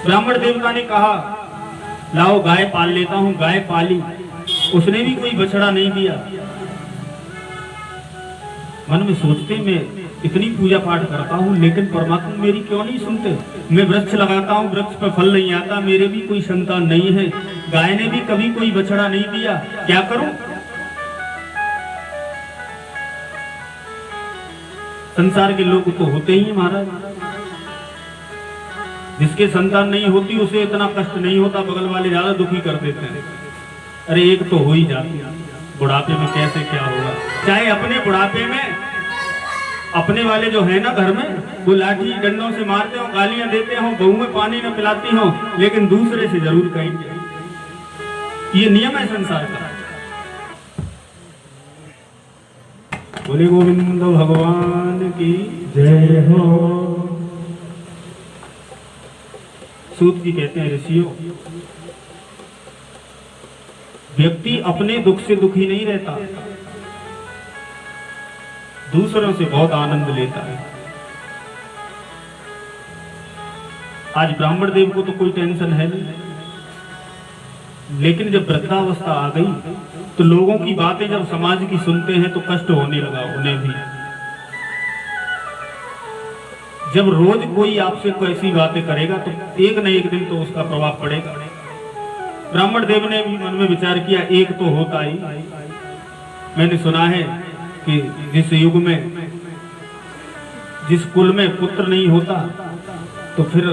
ब्राह्मण देवता ने कहा लाओ गाय पाल लेता हूं। गाय पाली, उसने भी कोई बछड़ा नहीं दिया। मन में सोचते मैं इतनी पूजा पाठ करता हूं लेकिन परमात्मा मेरी क्यों नहीं सुनते। मैं वृक्ष लगाता हूं, वृक्ष पर फल नहीं आता, मेरे भी कोई संतान नहीं है। गाय ने भी कभी कोई बछड़ा नहीं दिया, क्या करूं। संसार के लोग तो होते ही महाराज, जिसके संतान नहीं होती उसे इतना कष्ट नहीं होता, बगल वाले ज्यादा दुखी कर देते हैं। अरे एक तो हो ही जाती, बुढ़ापे में कैसे क्या होगा। चाहे अपने बुढ़ापे में अपने वाले जो है ना घर में, वो लाठी डंडों से मारते हो, गालियां देते हो, बहू में पानी न पिलाती हो, लेकिन दूसरे से जरूर कहेंगे। ये नियम है संसार का। बोले गोविंद भगवान की जय हो। सूत जी कहते हैं ऋषियों, व्यक्ति अपने दुख से दुखी नहीं रहता, दूसरों से बहुत आनंद लेता है। आज ब्राह्मण देव को तो कोई टेंशन है नहीं, लेकिन जब वृद्धावस्था आ गई तो लोगों की बातें जब समाज की सुनते हैं तो कष्ट होने लगा उन्हें भी। जब रोज कोई आपसे ऐसी बातें करेगा तो एक न एक दिन तो उसका प्रभाव पड़ेगा। ब्राह्मण देव ने भी मन में विचार किया, एक तो होता ही। मैंने सुना है कि जिस युग में जिस कुल में पुत्र नहीं होता तो फिर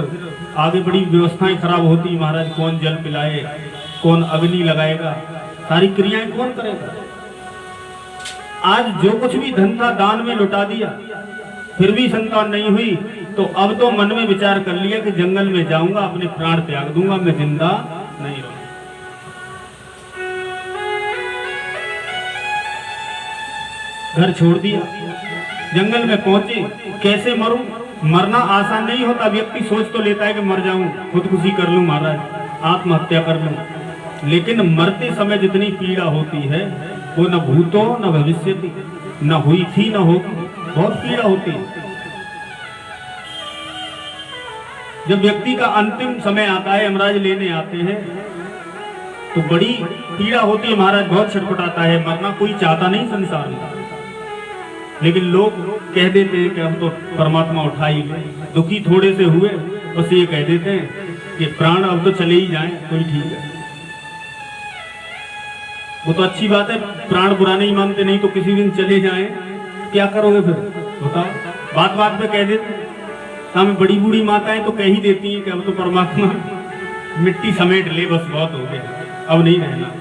आगे बड़ी व्यवस्थाएं खराब होती। महाराज कौन जल पिलाए, कौन अग्नि लगाएगा, सारी क्रियाएं कौन करेगा। आज जो कुछ भी धन था दान में लुटा दिया, फिर भी संतान नहीं हुई, तो अब तो मन में विचार कर लिया कि जंगल में जाऊंगा, अपने प्राण त्याग दूंगा, मैं जिंदा नहीं रहूंगा। घर छोड़ दिया, जंगल में पहुंचे, कैसे मरूं। मरना आसान नहीं होता। व्यक्ति सोच तो लेता है कि मर जाऊं, खुदकुशी कर लूं महाराज, आत्महत्या कर लूं, लेकिन मरते समय जितनी पीड़ा होती है वो न भूतो न भविष्यति, न हुई थी न होगी, बहुत पीड़ा होती है। जब व्यक्ति का अंतिम समय आता है, यमराज लेने आते हैं, तो बड़ी पीड़ा होती है महाराज, बहुत छटपटाता है। मरना कोई चाहता नहीं संसार में, लेकिन लोग कह देते हैं कि हम तो परमात्मा उठा ही गए। दुखी थोड़े से हुए, बस ये कह देते हैं कि प्राण अब तो चले ही जाएं, कोई ठीक है। वो तो अच्छी बात है, प्राण बुरा नहीं मानते, नहीं तो किसी दिन चले जाएं, क्या करोगे फिर बताओ। बात बात पे कह देते। हमें बड़ी बूढ़ी माताएं तो कह ही देती हैं कि अब तो परमात्मा मिट्टी समेट ले, बस बहुत हो गया, अब नहीं रहना।